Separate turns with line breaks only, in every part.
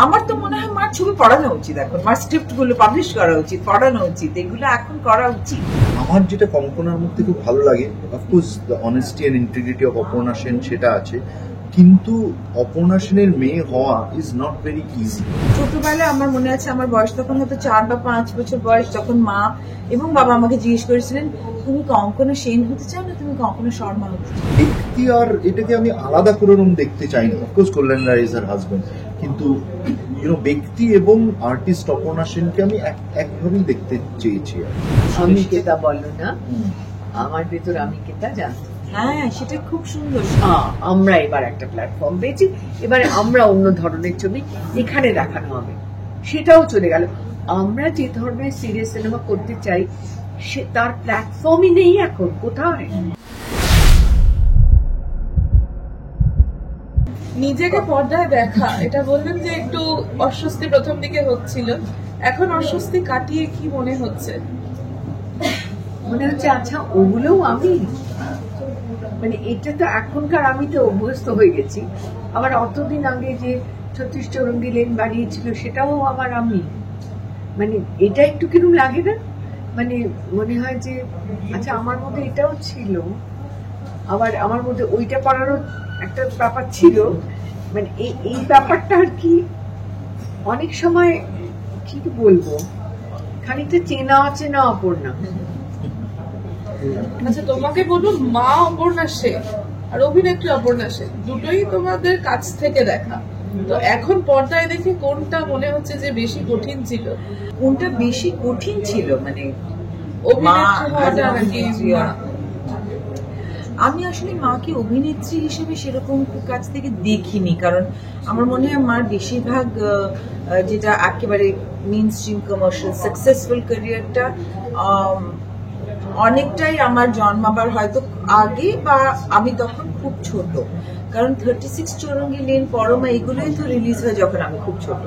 আমার তো মনে হয় মার ছবি পড়ানো উচিত, এখন মার স্ক্রিপ্ট গুলো পাবলিশ করা উচিত, পড়ানো উচিত, এগুলো এখন করা উচিত।
আমার যেটা কঙ্কনার মধ্যে খুব ভালো লাগে, of course the honesty and integrity of Aparna Sen সেটা আছে, কিন্তু অপর্ণা সেনের মেয়ে হওয়া ইজ নট ভেরি ইজি।
ছোটবেলায় আমার মনে আছে, আমার বয়স তখন হয়তো 4 বা 5 বছর বয়স, যখন মা এবং বাবা আমাকে জিজ্ঞেস করেছিলেন, তুমি কঙ্কনা সেন হতে চাও না তুমি কঙ্কনা শর্মা হতে চাও?
ব্যক্তি আর এটাকে আমি আলাদা করে দেখতে চাই না। Of course Kalyan Roy is her husband, কিন্তু ব্যক্তি এবং আর্টিস্ট অপর্ণা সেনকে আমি একভাবেই দেখতে চেয়েছি।
আমি কেতা বলো না, আমার ভেতর আমি কেতা জানতো।
হ্যাঁ, সেটা খুব সুন্দর।
আমরা এবার একটা প্ল্যাটফর্ম পেয়েছি, এবারে আমরা অন্য ধরনের ছবি এখানে দেখানো হবে, সেটাও চলে গেল। আমরা যে ধরনের সিরিয়াস সিনেমা করতে চাই সে তার প্ল্যাটফর্মই নেই এখন, কোথায়?
নিজেকে পর্দায় দেখা, এটা বললেন যে একটু অস্বস্তি প্রথম দিকে হচ্ছিল, এখন অস্বস্তি কাটিয়ে কি মনে হচ্ছে?
মনে হচ্ছে আচ্ছা ওগুলোও আমি, মানে এটা তো এখনকার আমি তো অভ্যস্ত হয়ে গেছি। আবার অতদিন আগে যে 36 চৌরঙ্গি লেন বানিয়েছিল সেটাও আবার আমি, মানে এটা একটু কিরকম লাগে না? মানে মনে হয় যে আচ্ছা আমার মধ্যে এটাও ছিল, আবার আমার মধ্যে ওইটা পড়ারও একটা ব্যাপার ছিল। মানে এই ব্যাপারটা আর কি অনেক সময় কি বলবো, খানিকটা চেনা অচেনা অপর্ণা।
আচ্ছা তোমাকে বলবো, মা অপর্ণা সেন আর অভিনেত্রী অপর্ণা সেন দুটোই তোমাদের কাছ থেকে দেখা, তো এখন পর্দায় দেখে কোনটা মনে হচ্ছে যে বেশি কঠিন ছিল?
কোনটা বেশি কঠিন ছিল মানে আমি আসলে মাকে অভিনেত্রী হিসেবে সেরকম কাছ থেকে দেখিনি, কারণ আমার মনে হয় মার বেশিরভাগ যেটা একেবারে মেইন স্ট্রিম কমার্শিয়াল সাকসেসফুল ক্যারিয়ারটা অনেকটাই আমার জন্মাবার হয়তো আগে, বা আমি তখন খুব ছোট, কারণ 36 চৌরঙ্গি লেন, পরমা এগুলোই তো রিলিজ হয় যখন আমি খুব ছোট।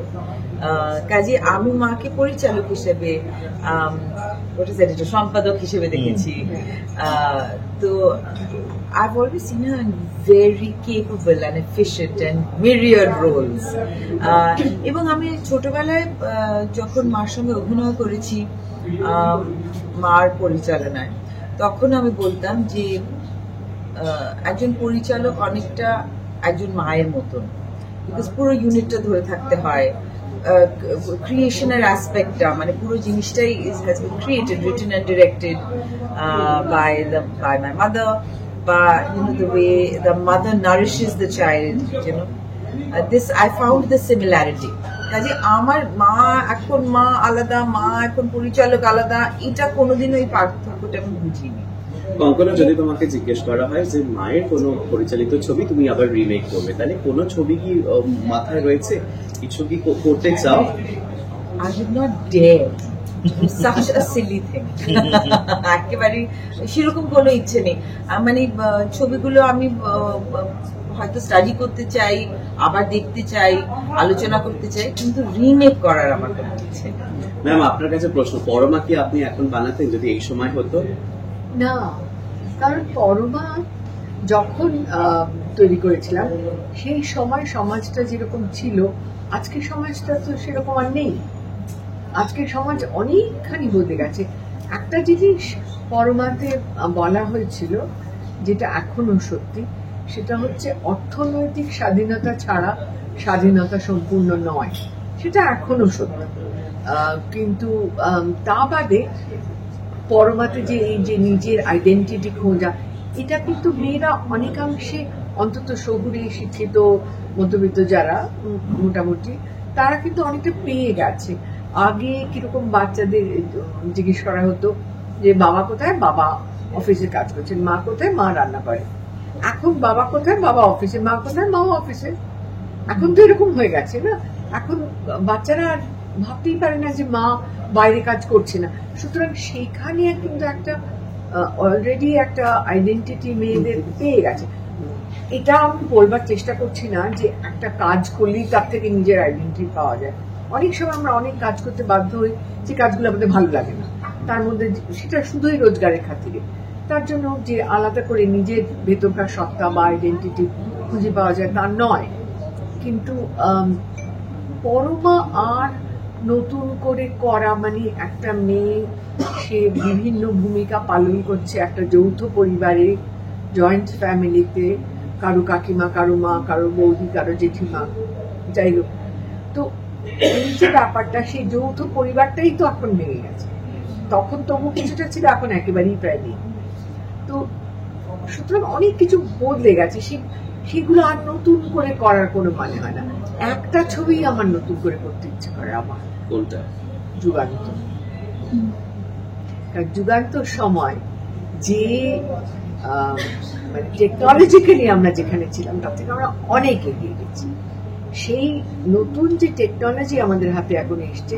কাজে আমি মাকে পরিচালক হিসেবে, সম্পাদক হিসেবে দেখেছি। তো I've always seen her in very capable and efficient and myriad roles. এবং আমি ছোটবেলায় যখন মার সঙ্গে অভিনয় করেছি মার পরিচালনায়, তখন আমি বলতাম যে একজন পরিচালক অনেকটা একজন মায়ের মতন, বিকজ পুরো ইউনিটটা ধরে থাকতে হয়। ক্রিয়েশনের অ্যাসপেক্টটা, মানে পুরো জিনিসটাই has been created, written and directed by my mother, বা the way the mother nourishes the child, this I found the similarity. কাজে আমার মা এখন মা আলাদা, মা এখন পরিচালক আলাদা, এটা কোনোদিনও এই পার্থক্যটা আমি বুঝিনি।
কঙ্কনা, যদি তোমাকে জিজ্ঞেস করা হয় যে মায়ের কোনো পরিচালিত ছবি তুমি আবার রিমেক করবে, তাহলে কোনো ছবি কি মাথায় রয়েছে, কিছু কি করতে চাও?
I would not dare. Such a silly thing. একেবারে সেরকম কোনো ইচ্ছে নেই। মানে ছবিগুলো আমি হয়তো স্টাডি করতে চাই, আবার দেখতে চাই, আলোচনা করতে চাই, কিন্তু রিমেক করার আমার কোনো ইচ্ছে নেই।
ম্যাম, আপনার কাছে প্রশ্ন, পরমা কি আপনি এখন বানাতেন যদি এই সময় হতো?
না, কারণ পরমা যখন তৈরি করেছিলাম সেই সময় সমাজটা যেরকম ছিল, আজকের সমাজটা তো সেরকম আর নেই। আজকের সমাজ অনেকখানি বদলে গেছে। একটা জিনিস পরমাতে বলা হয়েছিল যেটা এখনো সত্যি, সেটা হচ্ছে অর্থনৈতিক স্বাধীনতা ছাড়া স্বাধীনতা সম্পূর্ণ নয়, সেটা এখনো সত্যি। কিন্তু তা বাদে পরমাতে যে এই যে নিজের আইডেন্টিটি খোঁজা, এটা কিন্তু মেয়েরা অনেকাংশে, অন্তত শহুরে শিক্ষিত মধ্যবিত্ত যারা মোটামুটি, তারা কিন্তু অনেকটা পেয়ে গেছে। আগে কিরকম বাচ্চাদের জিজ্ঞেস করা হতো যে বাবা কোথায়, বাবা অফিসে কাজ করছেন, মা কোথায়, মা রান্না করে। এখন বাবা কোথায়, বাবা অফিসে, মা কোথায়, মা অফিসে। এখন তো এরকম হয়ে গেছে না, এখন বাচ্চারা আর ভাবতেই পারে না যে মা বাইরে কাজ করছে না। সুতরাং সেইখানে কিন্তু একটা অলরেডি একটা আইডেন্টিটি মেয়েদের পেয়ে গেছে। এটা আমি বলবার চেষ্টা করছি না যে একটা কাজ করলেই তার থেকে নিজের আইডেন্টিটি পাওয়া যায়। অনেক সময় আমরা অনেক কাজ করতে বাধ্য হই যে কাজগুলো আমাদের ভালো লাগে না, তার মধ্যে সেটা শুধুই রোজগারের খাতিরে। তার জন্য যে আলাদা করে নিজের ভেতরকার সত্তা বা আইডেন্টিটি খুঁজে পাওয়া যায় তা নয়, কিন্তু পরমা আর নতুন করে করা মানে একটা মেয়ে সে বিভিন্ন ভূমিকা পালন করছে একটা যৌথ পরিবারে, জয়েন্ট ফ্যামিলিতে, কারো কাকিমা, কারো মা, কারো বৌদি, কারো জেঠিমা, যাই হোক। তো এই যে ব্যাপারটা, সেই যৌথ পরিবারটাই তো এখন ভেঙে গেছে। তখন তবু কিছুটা ছিল, এখন একেবারেই প্রায় নেই। তো সুতরাং অনেক কিছু বদলে গেছে, সেগুলো আর নতুন করে করার কোনো মানে হয় না। একটা ছবি আমার নতুন করে করতে ইচ্ছে করে, আমার
কোনটা?
যুগান্ত। কারণ যুগান্তর সময় যে মানে টেকনোলজিক্যালি আমরা যেখানে ছিলাম তার থেকে আমরা অনেক এগিয়ে গেছি। সেই নতুন যে টেকনোলজি আমাদের হাতে এখন এসছে,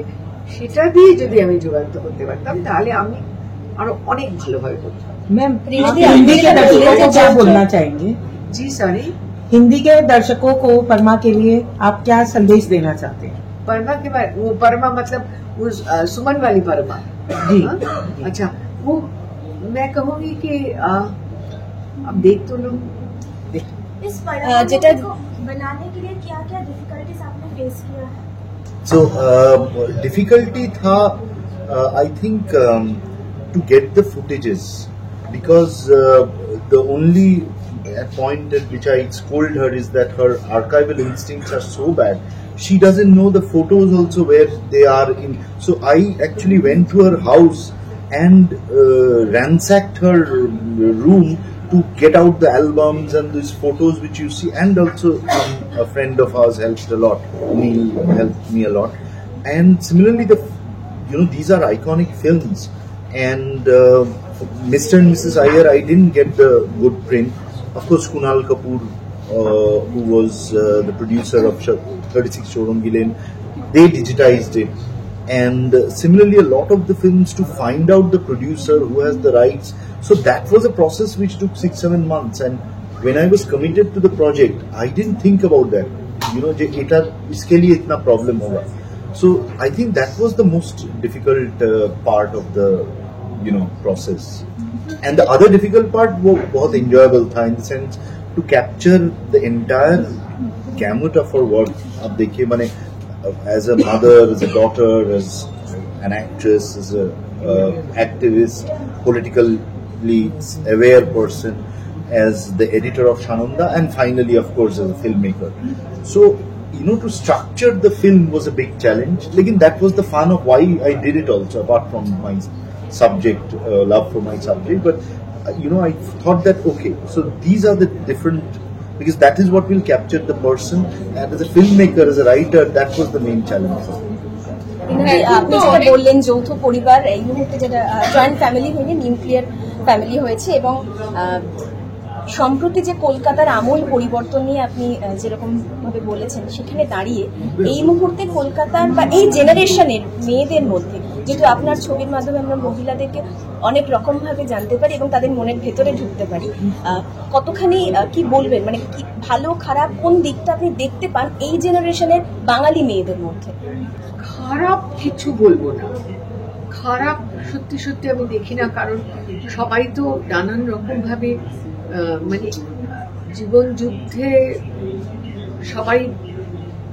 সেটা দিয়ে যদি আমি যুগান্ত করতে পারতাম তাহলে আমি আরো অনেক ভালোভাবে করতাম।
मैम हिंदी के दर्शकों को क्या बोलना चाहेंगे?
जी सॉरी,
हिंदी के दर्शकों को परमा के लिए आप क्या संदेश देना चाहते हैं?
परमा के बारे, वो परमा मतलब वो सुमन वाली परमा
जी।
अच्छा, वो मैं कहूँगी कि अब देख तो लो।
इस परमा को बनाने के लिए क्या क्या डिफिकल्टीज आपने फेस किया है?
So difficulty tha I think to get the footages, because the only point at which I scold her is that her archival instincts are so bad. She doesn't know the photos also where they are in. So I actually went to her house and ransacked her room to get out the albums and these photos which you see, and also a friend of ours helped a lot. Neil helped me a lot, and similarly these are iconic films, and Mr. and Mrs. Iyer, I didn't get the good print. Of course, Kunal Kapoor, who was the producer of 36 Chaurungi Lane, they digitized it. And similarly, a lot of the films, to find out the producer who has the rights. So that was a process which took 6-7 months. And when I was committed to the project, I didn't think about that. Iske liye itna problem hoga. So I think that was the most difficult part of the process. And the other difficult part was बहुत enjoyable था, in the sense to capture the entire gamut of her work. आप देखिए, माने as a mother, as a daughter, as an actress, as a activist, politically aware person, as the editor of Shananda, and finally, of course, as a filmmaker. So to structure the film was a big challenge. Lekin that was the fun of why I did it also, apart from my subject, love for my subject. But I thought that okay, so these are the different, because that is what will capture the person, and as a filmmaker, as a writer, that was the main challenge for me.
আপনি যেটা বললেন যৌথ পরিবার, এই মুহূর্তে যেটা joint family ভেঙে nuclear family হয়েছে, এবং সম্প্রতি যে কলকাতার আমূল পরিবর্তন নিয়ে আপনি যেরকম ভাবে বলেছেন, সেখানে দাঁড়িয়ে এই মুহূর্তে কলকাতার বা এই জেনারেশনের মেয়েদের মধ্যে, যেহেতু আপনার ছবির মাধ্যমে আমরা মহিলাদেরকে অনেক রকম ভাবে জানতে পারি এবং তাদের মনের ভেতরে ঢুকতে পারি, কতখানি কি বলবেন, মানে কি ভালো খারাপ কোন দিকটা আপনি দেখতে পান এই জেনারেশনের বাঙালি মেয়েদের মধ্যে?
খারাপ কিছু বলবো না, খারাপ সত্যি সত্যি আমি দেখি না, কারণ সবাই তো নানান রকম ভাবে মানে জীবন যুদ্ধে সবাই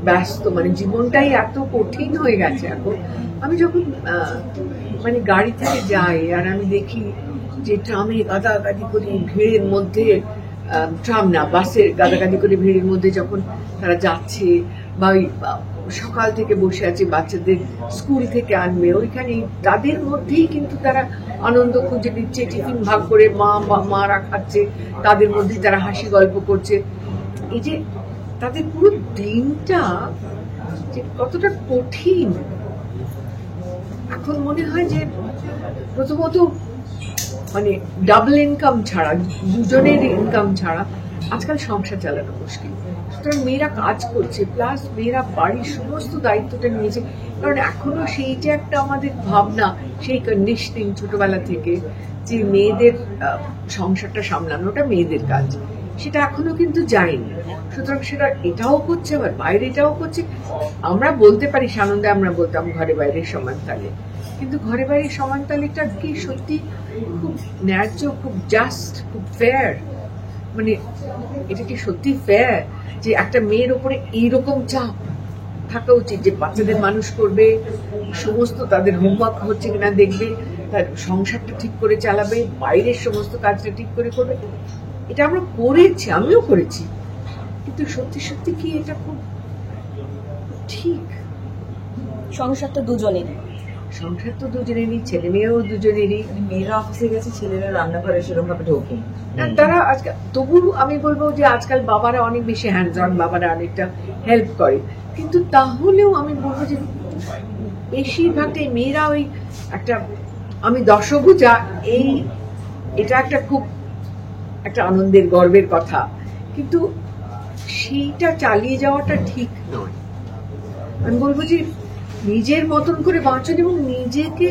ব্যস্ত, মানে জীবনটাই এত কঠিন হয়ে গেছে এখন। আমি যখন মানে গাড়ি থেকে যাই আর আমি দেখি যে ট্রামে গাদাগাদি করে ভিড়ের মধ্যে, ট্রাম না বাসে গাদাগাদি করে ভিড়ের মধ্যে যখন তারা যাচ্ছে, বা ওই সকাল থেকে বসে আছে বাচ্চাদের স্কুল থেকে আনবে, ওইখানে তাদের মধ্যেই কিন্তু তারা আনন্দ খুঁজে দিচ্ছে, টিফিন ভাগ করে মারা খাচ্ছে, তাদের মধ্যে তারা হাসি গল্প করছে। এই যে তাদের পুরো দিনটা যে কতটা কঠিন, এখন মনে হয় যে প্রথমত মানে ডাবল ইনকাম ছাড়া, দুজনের ইনকাম ছাড়া আজকাল সংসার চালানো মুশকিল। সুতরাং মেয়েরা কাজ করছে, প্লাস মেয়েরা বাড়ির সমস্ত দায়িত্বটা নিয়েছে, কারণ এখনো সেইটা একটা আমাদের ভাবনা, সেই কন্ডিশনিং ছোটবেলা থেকে যে মেয়েদের সংসারটা সামলানোটা মেয়েদের কাজ, সেটা এখনো কিন্তু যায়নি। সুতরাং সেটা এটাও করছে, আবার বাইরে এটাও করছে। আমরা বলতে পারি সানন্দে আমরা বলতাম ঘরে বাইরের সমান তালে, কিন্তু ঘরে বাড়ির সমানতালিটা কি সত্যি খুব ন্যায্য, খুব জাস্ট, খুব ফেয়ার? মানে এটা কি সত্যি ফেয়ার যে একটা মেয়ের উপরে এইরকম চাপ থাকা উচিত যে বাচ্চাদের মানুষ করবে, সমস্ত তাদের হোমওয়ার্ক হচ্ছে কিনা দেখবে, তার সংসারটা ঠিক করে চালাবে, বাইরের সমস্ত কাজটা ঠিক করে করবে? এটা আমরা করেছি, আমিও করেছি, কিন্তু সত্যি সত্যি কি এটা খুব ঠিক?
সংসার তো দুজনেরই,
সংসার তো দুজনেরই, ছেলে মেয়েও দুজনেরই।
মেয়েরা অফিসে গেছে, ছেলেরা রান্না করে সেরকম ভাবে ঢোকে।
তারা আজকাল, তবু আমি বলবো যে আজকাল বাবারা অনেক বেশি হ্যান্ডস অন, বাবারা অনেকটা হেল্প করে, কিন্তু তাহলেও আমি বলবো যে বেশিরভাগটাই মেয়েরা ওই একটা, আমি দশভুজা, এটা একটা খুব একটা আনন্দের গর্বের কথা, কিন্তু সেইটা চালিয়ে যাওয়াটা ঠিক নয়। আমি বলবো যে নিজের মতন করে বাঁচুন এবং নিজেকে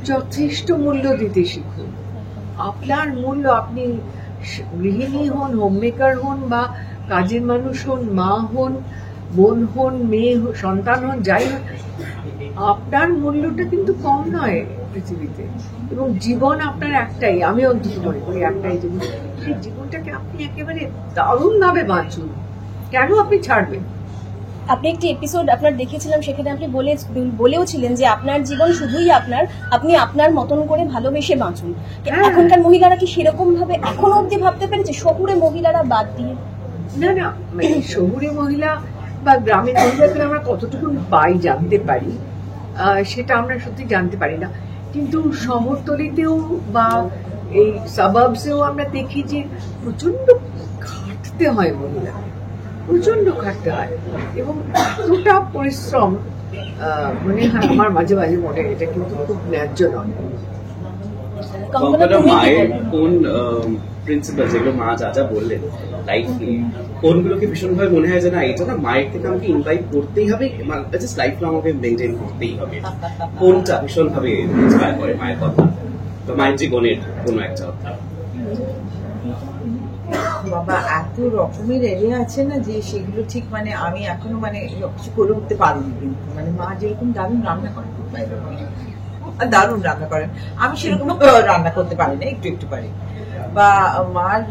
যথেষ্ট মূল্য দিতে শিখুন। আপনার মূল্য, আপনি গৃহিণী হন, হোমমেকার হন, বা কাজের মানুষ হন, মা হন, বোন হন, মেয়ে সন্তান হন, যাই হন, আপনার মূল্যটা কিন্তু কম নয় পৃথিবীতে। এবং জীবন আপনার একটাই, আমি অন্তত মনে করি একটাই জীবন, সেই জীবনটাকে আপনি একেবারে দারুণভাবে বাঁচুন। কেন আপনি ছাড়বেন?
আপনি একটি এপিসোড আপনার দেখেছিলাম, সেখানে আপনি বলেও ছিলেন যে আপনার জীবন শুধুই আপনার, আপনি আপনার মতন করে ভালোবেসে বাঁচুন। এখনকার মহিলারা কি সেরকম ভাবে এখনো অব্দি ভাবতে পেরেছে, শহুরে মহিলারা বাদ দিয়ে?
না না, মানে শহুরে মহিলা বা গ্রামের মহিলাদের আমরা কতটুকু পাই জানতে পারি, সেটা আমরা সত্যি জানতে পারি না। কিন্তু শহরতলিতেও বা এই সাবাবসেও আমরা দেখি যে প্রচন্ড খাটতে হয়, মহিলা প্রচন্ড খাটতে হয়, এবং এতটা পরিশ্রম মনে হয় আমার মাঝে মাঝে মনে হয় এটা কিন্তু খুব ন্যায্য নয়।
মায়ের কোন প্রিন্সিপাল, যেগুলো মা যা যা বললেন লাইফ নিয়ে, কোনগুলোকে ভীষণভাবে মনে হয় যে না এটা না মায়ের থেকে আমাকে ইনভাইট করতেই হবে, জাস্ট লাইফ আমাকে মেনটেন করতেই হবে? কোনটা ভীষণভাবে ইন্সপায়ার করে মায়ের কথা বা মায়ের জীবনের কোনো একটা কথা?
বাবা, এত রকমের এরিয়া আছে না যে সেগুলো ঠিক মানে আমি এখনো মানে কিছু করে উঠতে পারিনি। কিন্তু মানে মা যেরকম দারুণ রান্না করেন, দারুণ রান্না করেন, আমি সেরকম রান্না করতে পারি না, একটু একটু পারি। বা মার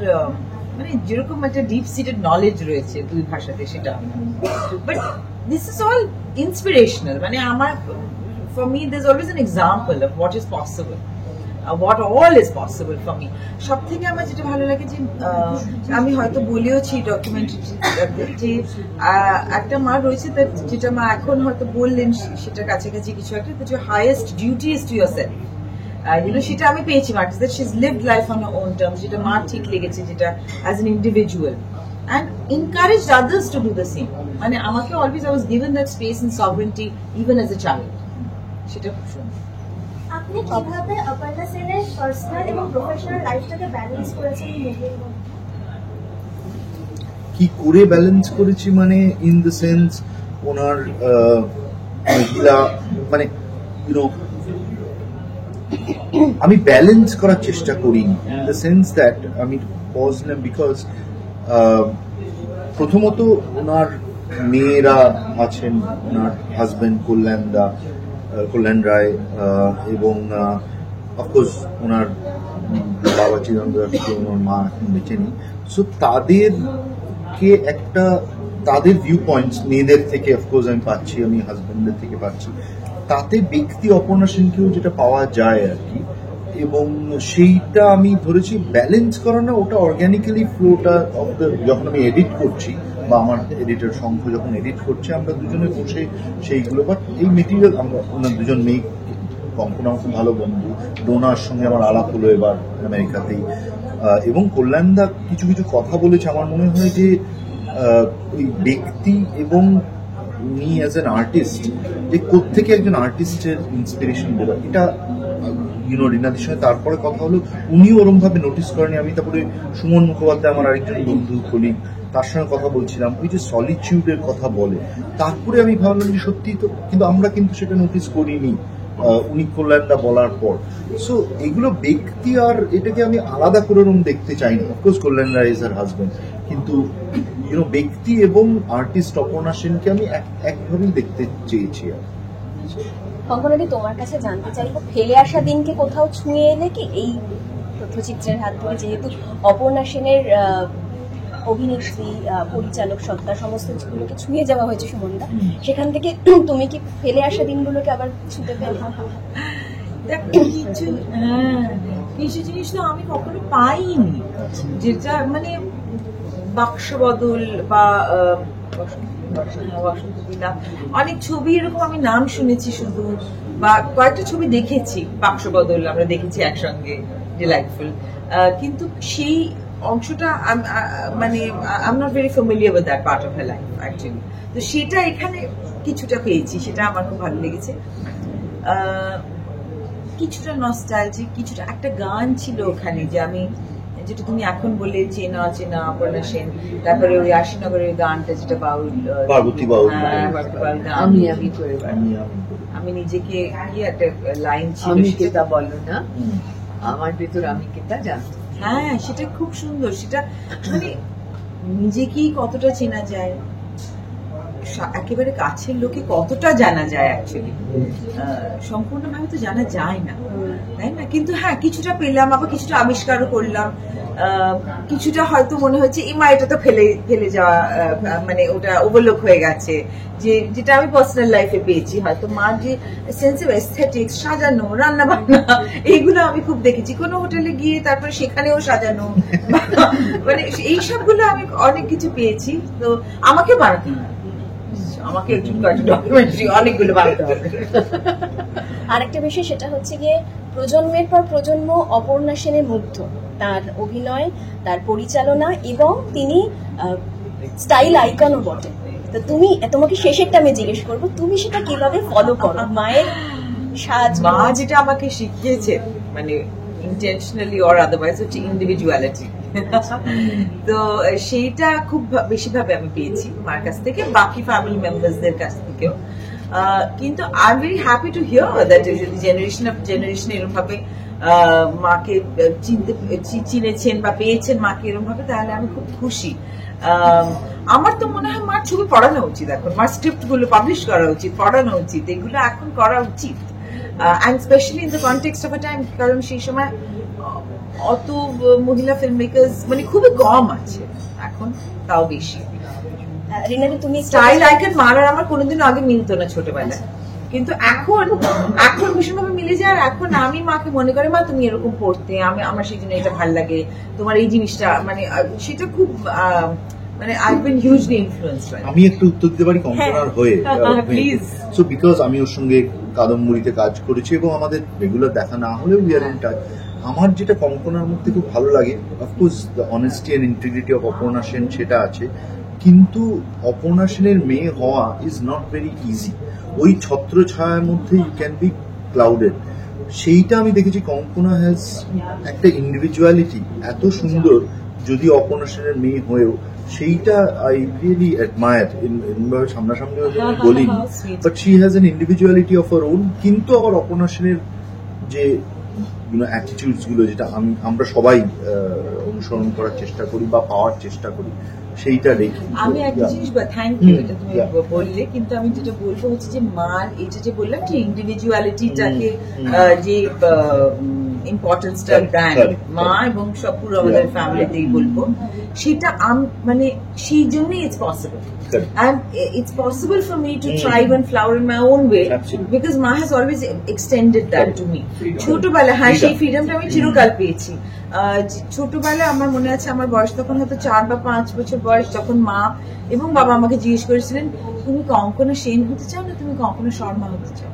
মানে যেরকম একটা ডিপ সিটেড নলেজ রয়েছে দুই ভাষাতে, সেটা। But this is all inspirational. মানে আমার, for me this always an example of what is possible, what all is possible for me. সব থেকে আমার যেটা ভালো লাগে যে আমি হয়তো বলেওছি ডকুমেন্টারিতে যে একটা মা রয়েছে, যেটা মা এখন হয়তো বললেন সেটা কাছাকাছি কিছু একটা, that your highest duty is to yourself. সেটা আমি পেয়েছি মার কাছে, that she's lived life on her own terms, যেটা মা ঠিক লেগেছে, যেটা as an individual and encouraged others to do the same. মানে আমাকে always I was given that space and sovereignty even as a child. সেটা খুব সুন্দর।
আপনি কিভাবে অপর্ণা সেনের পার্সোনাল এবং প্রফেশনাল লাইফটাকে ব্যালেন্স করেছেন মুভির মধ্যে?
কি করে ব্যালেন্স করেছি মানে ইন দ্য সেন্স ওনার মহিলা মানে আমি ব্যালেন্স করার চেষ্টা করি ইন দ্য সেন্স দ্যাট আমি পজ নিলাম বিকজ প্রথমত ওনার মেয়েরা আছেন, ওনার হাজবেন্ড কল্যাণ রায়, এবং অফকোর্স ওনার বাবা চিরঞ্জন, ওনার মা এখন বেঁচে নেই। সো তাদেরকে একটা, তাদের ভিউ পয়েন্টস মেয়েদের থেকে অফকোর্স আমি পাচ্ছি, আমি হাজবেন্ডের থেকে পাচ্ছি, তাতে ব্যক্তি অপর্ণা সেনকেও যেটা পাওয়া যায় আর কি। এবং সেইটা আমি ধরেছি ব্যালেন্স করা না, ওটা অর্গ্যানিক্যালি ফ্লোটা অফ দ্য, যখন আমি এডিট করছি বা আমার এডিটর শঙ্খ যখন এডিট করছে, আমরা দুজনে বসে সেইগুলো, বাট এই মেটেরিয়াল আমরা ওনার দুজন মেয়ে, কঙ্কনা আমার খুব ভালো বন্ধু, ডোনার সঙ্গে আমার আলাপ হলো এবার আমেরিকাতেই, এবং কল্যাণদা কিছু কিছু কথা বলেছে। আমার মনে হয় যে ওই ব্যক্তি এবং উনি অ্যাজ অ্যান আর্টিস্ট, যে কোত্থেকে একজন আর্টিস্টের ইন্সপিরেশন দেবে, এটা রিনাদির সঙ্গে তারপরে কথা হলো, উনিও ওরম ভাবে নোটিস করেনি। আমি তারপরে সুমন মুখোপাধ্যায় আমার আরেকজন বন্ধু কলিগ, তার সঙ্গে কথা বলছিলাম, ওই যে সলিটিউডের কথা বলে, তারপরে আমি ভাবলাম যে সত্যি তো, কিন্তু আমরা কিন্তু সেটা নোটিস করিনি উনি কল্যাণটা বলার পর। সো এগুলো ব্যক্তি, আর এটাকে আমি আলাদা করে দেখতে চাই না। Of course Kalyan Roy is her husband, কিন্তু ব্যক্তি এবং আর্টিস্ট অপর্ণা সেনকে আমি একভাবেই দেখতে চেয়েছি। আর
কঙ্কনাদি, তোমার কাছে জানতে চাইবো, ফেলে আসা দিনকে কোথাও ছুঁয়ে এলে কি এই তথ্যচিত্রের হাত ধরে? যেহেতু অপর্ণা সেনের অভিনেত্রী, পরিচালক সত্তা সমস্ত গুলোকে ছুঁয়ে যাওয়া হয়েছে সুমনদা, সেখান থেকে তুমি কি ফেলে আসা দিনগুলোকে আবার ছুঁতে পেলে?
কিছু জিনিস তো আমি কখনো পাইনি, যেটা মানে বাক্স বদল বা বসন্ত বিলাপ, অনেক ছবি এরকম আমি নাম শুনেছি শুধু, বা কয়েকটা ছবি দেখেছি, বাক্স বদল আমরা দেখেছি একসঙ্গে, ডিলাইটফুল, কিন্তু সেই অংশটা মানে I am not very familiar with that part of my life actually. তো সেটা এখানে কিছুটা পেয়েছি, সেটা আমার খুব ভালো লেগেছে। কিছুটা নস্টালজিক, কিছুটা একটা গান ছিল ওখানে, যে আমি যেটা তুমি এখন বললে চেনা চেনা অপর্ণা সেন, তারপরে ওই আশিনগরের গানটা যেটা বাউল,
পার্বতী বাউল,
আমি আমি করে
আমি নিজেকে, কি একটা লাইন ছিল,
আমি কেতা বলো না, আমার ভেতর আমি কেতা জানতো।
হ্যাঁ, সেটা খুব সুন্দর। সেটা মানে নিজেকেই কতটা চেনা যায়, একেবারে কাছের লোকে কতটা জানা যায়, অ্যাকচুয়ালি সম্পূর্ণভাবে তো জানা যায় না, তাই না? কিন্তু হ্যাঁ, কিছুটা পেলাম, আবার কিছুটা আবিষ্কারও করলাম, কিছুটা হয়তো মনে হচ্ছে মা এটা তো ফেলে যাওয়া, মানে ওটা ওভারলোক হয়ে গেছে, যেটা আমি পার্সোনাল লাইফে পেয়েছি। হয়তো মার যে সেন্স অফ এস্থেটিক্স, সাজানো, রান্না বান্না, এইগুলো আমি খুব দেখেছি। কোনো হোটেলে গিয়ে তারপরে সেখানেও সাজানো, মানে এই সবগুলো আমি অনেক কিছু পেয়েছি। তো আমাকে বানাতে হবে, আমাকে একজন ডকুমেন্টারি অনেকগুলো বানাতে হবে।
আরেকটা বিষয়, সেটা হচ্ছে গিয়ে প্রজন্মের পর প্রজন্ম অপর্ণা সেনে মুগ্ধ, তার অভিনয়, তার পরিচালনা, এবং তিনি স্টাইল আইকনও বটে। তো তোমাকে শেষেরটা আমি জিজ্ঞেস করবো, তুমি সেটা কিভাবে ফলো করো? মায়ের সাজ,
মা যেটা আমাকে শিখিয়েছে, মানে ইন্টেনশনালি অর আদারওয়াইজ, হচ্ছে ইন্ডিভিজুয়ালিটি। তো সেইটা খুব বেশিভাবে আমি পেয়েছি মার কাছ থেকে, বাকি ফ্যামিলি মেম্বারসদের কাছ থেকেও। কিন্তু I am very happy to here that যদি জেনারেশন এরকম ভাবে মাকে চিনেছেন বা পেয়েছেন মাকে এরকম ভাবে, তাহলে আমি খুব খুশি। আমার তো মনে হয় মার ছবি পড়ানো উচিত, এখন মার স্ক্রিপ্ট গুলো পাবলিশ করা উচিত, পড়ানো উচিত, এগুলো এখন করা উচিত, and specially in the context of a time, কারণ সেই সময় অত মহিলা ফিল্ম মেকার্স মানে খুবই কম আছে, এখন তাও বেশি।
রিনাদি, তুমি
স্টাইল আইকন মার আর আমার কোনোদিন আগে মিলতো না ছোটবেলায়, কিন্তু এখন ভীষণভাবে মিলে যায়। আর এখন আমি মাকে মনে করি, মা তুমি এরকম পড়তে, আমার সেই জন্য এটা ভালো লাগে, তোমার এই জিনিসটা, মানে সেটা খুব মানে I've been hugely influenced by it.
আমি একটু উত্তর দিতে পারি কঙ্কনার হয়ে,
প্লিজ।
সো বিকজ আমি ওর সঙ্গে কাদম্বরীতে কাজ করেছি এবং আমাদের রেগুলার দেখা না হলেও উই আর ইন টাচ। আমার যেটা কঙ্কনার মধ্যে খুব ভালো লাগে, of course the honesty and integrity of Aparna Sen, সেটা আছে, কিন্তু অপর্ণা সেনের মেয়ে হওয়া ইজ নট ভেরি ইজি। ওই ছত্র ছায়ার মধ্যে ইউ ক্যান বি ক্লাউডেড, সেইটা আমি দেখেছি। কঙ্কনা হ্যাজ একটা ইন্ডিভিজুয়ালিটি এত সুন্দর, যদি অপর্ণা সেনের মেয়ে হয়েও, সেইটা আই রিয়েলি অ্যাডমায়ার। সামনাসামনি বলিনি, but she has an individuality of her own. কিন্তু আবার অপর্ণা সেনের যে অ্যাটিটিউডস গুলো, যেটা আমরা সবাই অনুসরণ করার চেষ্টা করি বা পাওয়ার চেষ্টা করি, সেইটা দেখি।
আমি একটা জিনিস, থ্যাংক ইউ, এটা তুমি বললে, কিন্তু আমি যেটা বলবো হচ্ছে যে মার এটা যে বললাম যে ইন্ডিভিজুয়ালিটিটাকে যে ইম্পর্টেন্সটা দেন মা এবং সব পুরো আমাদের ফ্যামিলিতেই বলবো, সেটা মানে সেই জন্যই it's possible, and it's possible for me to thrive and flower in my own way.
Absolutely.
Because Ma has always extended that to me. ছোটবেলা, হ্যাঁ, সেই ফ্রিডমটা আমি চিরকাল পেয়েছি। ছোটবেলায় আমার মনে আছে, আমার বয়স তখন হয়তো 4 বা 5 বছর বয়স, যখন মা এবং বাবা আমাকে জিজ্ঞেস করেছিলেন, তুমি কঙ্কনা সেন হতে চাও না তুমি কঙ্কনা শর্মা হতে চাও?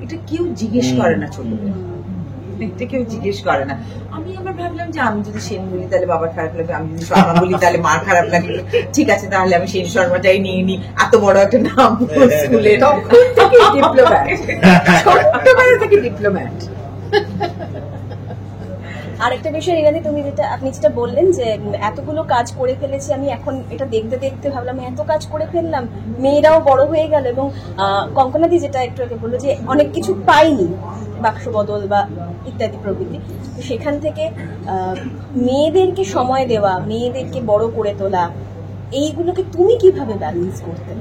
এটা কেউ জিজ্ঞেস করে না ছোটবেলায়, এটা কেউ জিজ্ঞেস করে না। আমি আবার ভাবলাম যে আমি যদি সেন বলি তাহলে বাবার খারাপ লাগবে, আমি যদি শর্মা বলি তাহলে মার খারাপ লাগবে, ঠিক আছে তাহলে আমি সেন শর্মাটাই নিয়ে নিই, এত বড় একটা নাম স্কুলে।
ছোটবেলা থেকে ডিপ্লোম্যাট।
আরেকটা বিষয় রিনাদি, আপনি যেটা বললেন যে এতগুলো কাজ করে ফেলেছি, আমি এখন এটা দেখতে দেখতে ভাবলাম এত কাজ করে ফেললাম, মেয়েরাও বড় হয়ে গেল, এবং কঙ্কনাদি যেটা একটু আগে বললো যে অনেক কিছু পাইনি, বাক্স বদল বা ইত্যাদি প্রভৃতি, তো সেখান থেকে মেয়েদেরকে সময় দেওয়া, মেয়েদেরকে বড় করে তোলা, এইগুলোকে তুমি কিভাবে ব্যালেন্স করতে?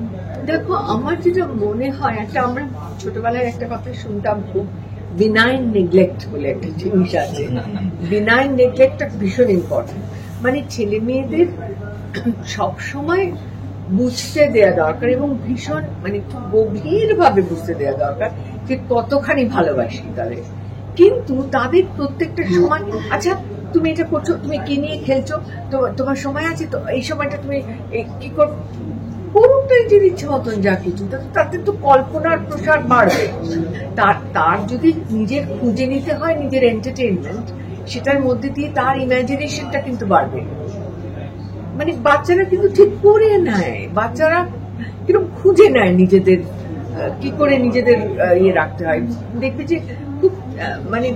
দেখো, আমার যেটা মনে হয়, একটা আমরা ছোটবেলায় একটা কথা শুনতাম খুব, বিনাইন নেগলেক্ট বলে একটা জিনিস আছে। বিনাইন নেগলেক্টটা ভীষণ ইম্পর্টেন্ট। মানে ছেলে মেয়েদের সবসময় বুঝতে দেওয়া দরকার এবং ভীষণ মানে গভীর ভাবে বুঝতে দেওয়া দরকার যে কতখানি ভালোবাসি তাদের। কিন্তু তাদের প্রত্যেকটা সময়, আচ্ছা তুমি এটা করছো, তুমি কি নিয়ে খেলছো, তোমার সময় আছে তো, এই সময়টা তুমি কি করো, পুরোটাই যদি ইচ্ছে মতন যা কিছু, তাতে তো কল্পনার প্রসার বাড়বে। তার যদি নিজের খুঁজে নিতে হয় নিজের এন্টারটেইনমেন্ট, সেটার মধ্যে দিয়ে তার ইমাজিনেশনটা কিন্তু বাড়বে। মানে বাচ্চারা কিন্তু ঠিক করে নেয়, বাচ্চারা কিরকম খুঁজে নেয় নিজেদের, কি করে নিজেদের ইয়ে রাখতে হয়। দেখবে যে খুব মানে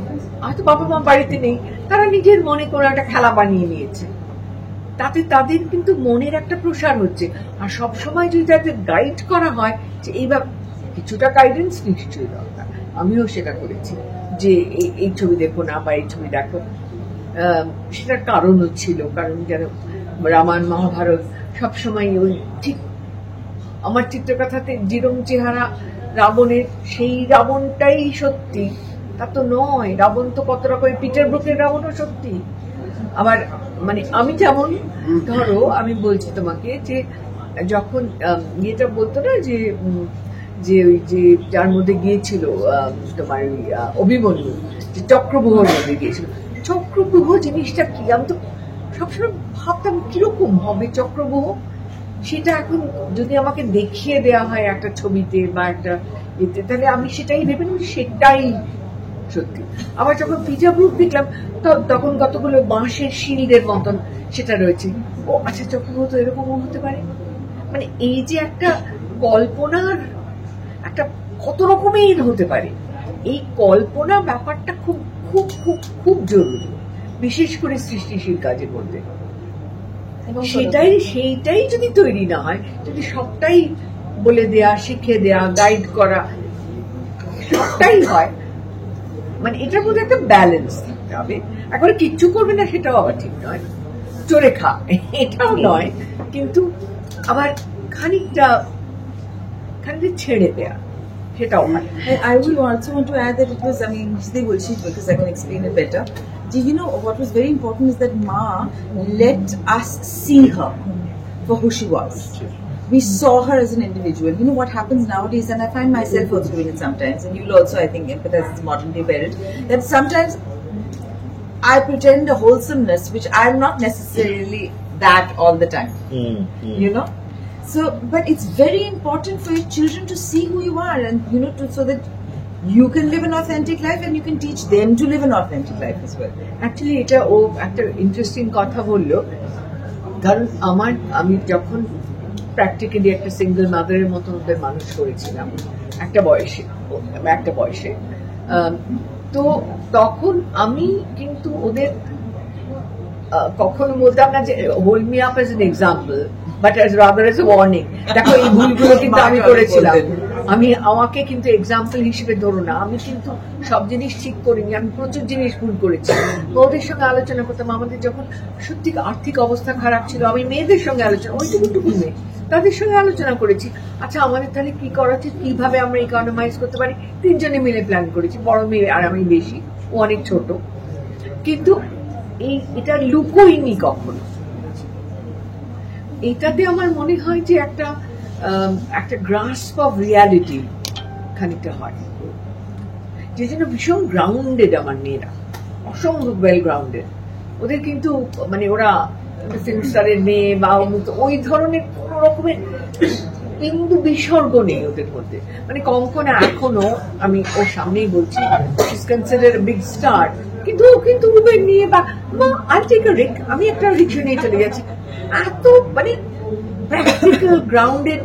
হয়তো বাবা মা বাড়িতে নেই, তারা নিজের মনে করে একটা খেলা বানিয়ে নিয়েছে, তাতে তাদের কিন্তু মনের একটা প্রসার হচ্ছে। আর সবসময় যদি তাদের গাইড করা হয় যে এইভাবে, কিছুটা গাইডেন্স নিশ্চয়ই দরকার, আমিও সেটা করেছি যে এই ছবি দেখো না বা এই ছবি দেখো। সেটার কারণও ছিল, কারণ যেন রামায়ণ মহাভারত সবসময় ওই ঠিক আমার চিত্রকথাতে যেরকম চেহারা রাবণের, সেই রাবণটাই সত্যি তা তো নয়। রাবণ তো কত রকম, পিটার ব্রুকের রাবণও সত্যি। আবার মানে আমি যেমন, ধরো আমি বলছি তোমাকে যে যখন ইয়েটা বলতো না যে যে ওই যে যার মধ্যে গিয়েছিল তোমার অভিমন্যু, যে চক্রব্যূহর মধ্যে গিয়েছিল, চক্রব্যূহ জিনিসটা কি আমি তো সবসময় ভাবতাম কিরকম হবে চক্রব্যূহ। সেটা এখন যদি আমাকে দেখিয়ে দেওয়া হয় একটা ছবিতে বা একটা এতে, তাহলে আমি সেটাই ভেবে নিই সেটাই সত্যি। আবার যখন পিটার ব্রুক দেখলাম তখন কতগুলো বাঁশের শিল্ডের মতন সেটা রয়েছে, ও আচ্ছা চক্রব্যূহ তো এরকমও হতে পারে। মানে এই যে একটা কল্পনার একটা কত রকমের হতে পারে, এই কল্পনা ব্যাপারটা খুব খুব খুব খুব জরুরি, বিশেষ করে সৃষ্টিশীল কাজের মধ্যে। সেইটাই যদি তৈরি না হয়, যদি সবটাই বলে দেয়া, শিখে দেয়া, গাইড করা সবটাই হয়, মানে এটার মধ্যে একটা ব্যালেন্স থাকতে হবে। একবারে কিচ্ছু করবে না সেটাও আবার ঠিক নয়, চড়ে খা এটাও নয়, কিন্তু আবার খানিকটা ছেড়ে দেয়া সেটাও হয়।
I will also want to add that it was, I mean, they will cheat because I can explain it better. You know, what was very important is that Ma let us see her for who she was. We saw her as an individual. You know what happens nowadays, and I find myself also doing it sometimes, and you'll also, I think, empathize as a modern day parent, that sometimes I pretend a wholesomeness which I'm not necessarily that all the time. You know? So, but it's very important for your children to see who you are, and you know, so that you can live an authentic life and you can teach them to live an authentic life as well.
Actually, এটা ও একটা interesting কথা বললো, কারণ আমি যখন practically একটা single মাদারের মতো ওদের মানুষ করেছিলাম একটা বয়সে, তো তখন আমি কিন্তু ওদের কখনো বলতাম না যে hold me up as an example, but as rather as a warning. দেখো এই ভুলগুলো কিন্তু আমি করেছিলাম, আমাকে কিন্তু এক্সাম্পল হিসেবে ধরো না, আমি কিন্তু সব জিনিস ঠিক করিনি, আমি প্রচুর জিনিস ভুল করেছি। ওদের সঙ্গে আলোচনা করতাম, আমাদের যখন সত্যি আর্থিক অবস্থা খারাপ ছিল, আমি মেয়েদের সঙ্গে আলোচনা, ওইটুকু মেয়ে তাদের সঙ্গে আলোচনা করেছি, আচ্ছা আমাদের তাহলে কি করা উচিত, কিভাবে আমরা ইকোনমাইজ করতে পারি, তিনজনে মিলে প্ল্যান করেছি, বড় মেয়ে আর আমি বেশি, ও অনেক ছোট, কিন্তু এটা লুকোইনি কখনো। এটাতে আমার মনে হয় যে একটা গ্রাস্প অফ রিয়ালিটি খানিকটা হয়, যে জন্য ভীষণ গ্রাউন্ডেড আমার মেয়েরা, অসম্ভব ওয়েল গ্রাউন্ডেড। ওদের কিন্তু মানে ওরা ফিল্ম স্টারের মেয়ে বা ওই ধরনের কোন রকমের বিন্দু বিসর্গ নেই ওদের মধ্যে। মানে কঙ্কনা এখনো, আমি ওর সামনেই বলছি, ইজ কনসিডার বিগ স্টার, কিন্তু উবের নিয়ে বা আই টেক আ রিস্ক, আমি একটা রিক্সা নিয়ে চলে যাচ্ছি, এত মানে প্র্যাকটিক্যাল গ্রাউন্ডেড।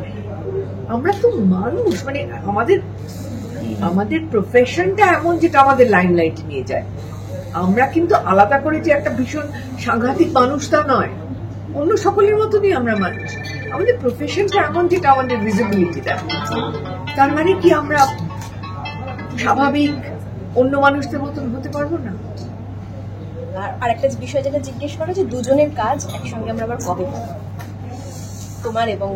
আমরা তো মানুষ, মানে আমাদের প্রফেশনটা এমন যেটা আমাদের লাইট নিয়ে যায়। আমরা কিন্তু আলাদা করে যে একটা ভীষণ সাংঘাতিক মানুষ তা নয়, অন্য সকলের মতনই আমরা মানুষ। আমাদের প্রফেশনটা এমন যেটা আমাদের ভিজিবিলিটি দেয়। তার মানে কি আমরা স্বাভাবিক অন্য মানুষদের মতন হতে পারবো না?
আর একটা বিষয় যেটা জিজ্ঞেস করা, যে দুজনের কাজ একসঙ্গে আমরা আবার কবে করব? তোমার এবং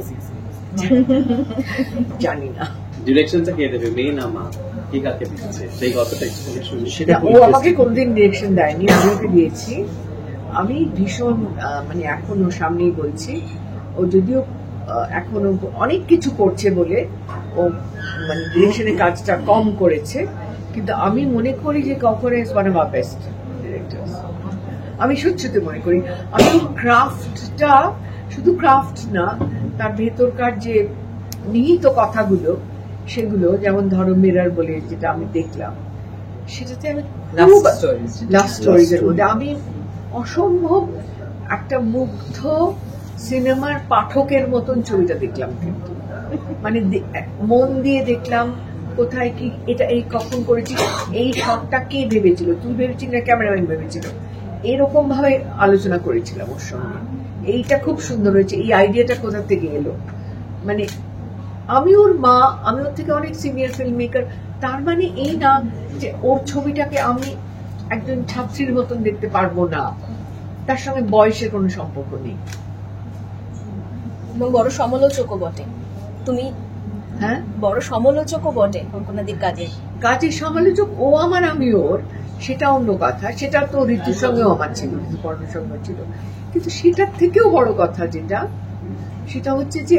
জানি না।
ডিরেকশনটা কে দেবে, মেয়ে না মা, কি কাকে দিচ্ছে সেই কথাটা একটু শুনি।
সেটা
ও আমাকে কোনদিন ডিরেকশন দেয়নি, আমি ওকে দিয়েছি। আমি ভীষণ মানে এখনো সামনেই বলছি, ও যদিও এখনো অনেক কিছু করছে বলে ও মানে ডিরেকশনের কাজটা কম করেছে, কিন্তু আমি মনে করি যে কখনো is one of our best directors. আমি সত্যি মনে করি আমি ক্রাফটটা শুধু ক্রাফট না, তার ভেতরকার যে নিহিত কথাগুলো সেগুলো, যেমন ধরো মিরর বলে যেটা আমি দেখলাম, সেটাতে আমি লাভ স্টোরিজের মধ্যে আমি অসম্ভব একটা মুগ্ধ সিনেমার পাঠকের মতন ছবিটা দেখলাম। কিন্তু মানে মন দিয়ে দেখলাম, কোথায় কি এটা এই কখন করেছি, এই শটটা কে ভেবেছিল, তুই ভেবেছিলি না ক্যামেরাম্যান ভেবেছিল, এরকম ভাবে আলোচনা করেছিলাম ওর সঙ্গে। এইটা খুব সুন্দর হয়েছে, এই আইডিয়াটা কোথা থেকে এলো। মানে আমি ওর মা, আমি ওর থেকে অনেক সিনিয়র ফিল্ম মেকার, তার মানে এই না যে ওর ছবিটাকে আমি একজন ছাত্রীর মতন দেখতে পারবো না, তার সঙ্গে বয়সের কোনো সম্পর্ক নেই।
এবং বড় সমালোচকও বটে তুমি।
হ্যাঁ,
বড় সমালোচকও বটে কঙ্কনাদির
কাজের সমালোচক ও আমার, আমি ওর, সেটা অন্য কথা। সেটা তো ঋতুর সঙ্গেও আমার ছিল, ঋতুপর্ণের সঙ্গে ছিল। কিন্তু সেটার থেকেও বড় কথা যেটা, সেটা হচ্ছে যে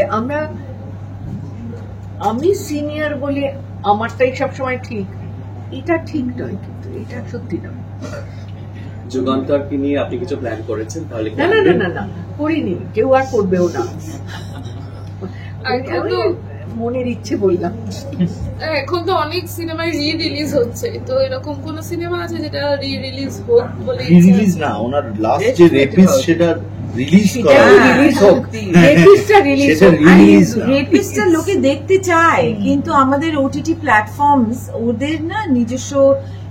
আমি সিনিয়র বলে আমারটাই সবসময় ঠিক, এটা ঠিক নয়, কিন্তু এটা সত্যি নয়।
যুগান্তরকে নিয়ে আপনি কিছু প্ল্যান করেছেন তাহলে?
না না না না না, করিনি, কেউ আর করবেও না। মনের ইচ্ছে বললাম।
এখন তো অনেক সিনেমায় রিলিজ হচ্ছে, তো এরকম কোন সিনেমা আছে যেটা রিলিজ হোক বলে?
রিলিজ না, ওনার লাস্ট যে রেপিস্ট সেটা রিলিজ করা,
রিলিজ হোক, রেপিস্টটা রিলিজ হোক।
রেপিস্টটা লোকে দেখতে চায়, কিন্তু আমাদের ওটিটি প্ল্যাটফর্মস ওদের না নিজস্ব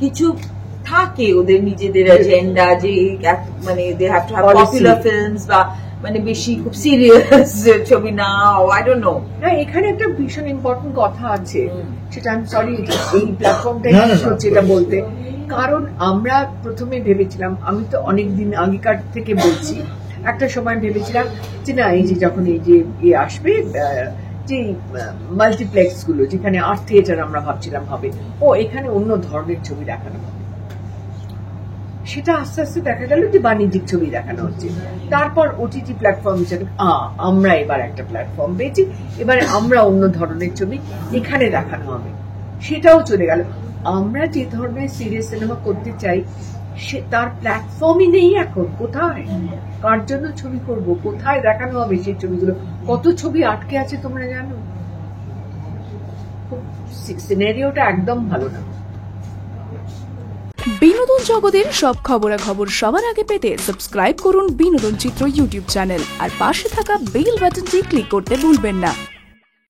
কিছু থাকে, ওদের নিজেদের এজেন্ডা, যে মানে they have to have popular films বা মানে বেশি খুব সিরিয়াস ছবি না, আই ডোন্ট নো।
না, এখানে একটা ভীষণ ইম্পর্টেন্ট কথা আছে, সেটা আমি সরি এই প্ল্যাটফর্মটাই হচ্ছে এটা বলতে। কারণ আমরা প্রথমে ভেবেছিলাম, আমি তো অনেকদিন আগেকার থেকে বলছি, একটা সময় ভেবেছিলাম যে না, এই যে যখন এই যে আসবে যে মাল্টিপ্লেক্স গুলো, যেখানে আর্ট থিয়েটার আমরা ভাবছিলাম হবে, ও এখানে অন্য ধরনের ছবি দেখানো হবে। সেটা আস্তে আস্তে দেখা গেল যে বাণিজ্যিক ছবি দেখানো হচ্ছে। তারপর ওটিটি প্ল্যাটফর্ম হিসেবে আমরা এবার একটা প্ল্যাটফর্ম পেয়েছি, এবারে আমরা অন্য ধরনের ছবি এখানে দেখানো হবে, সেটাও চলে গেল। আমরা যে ধরনের সিরিয়াস সিনেমা করতে চাই সে তার প্ল্যাটফর্মই নেই এখন। কোথায়, কার জন্য ছবি করব, কোথায় দেখানো হবে সেই ছবিগুলো? কত ছবি আটকে আছে তোমরা জানো? সিনারিওটা একদম ভালো না।
বিনোদন জগতের সব খবরাখবর সবার আগে পেতে সাবস্ক্রাইব করুন বিনোদন চিত্র ইউটিউব চ্যানেল আর পাশে থাকা বেল বাটনটি ক্লিক করতে ভুলবেন না।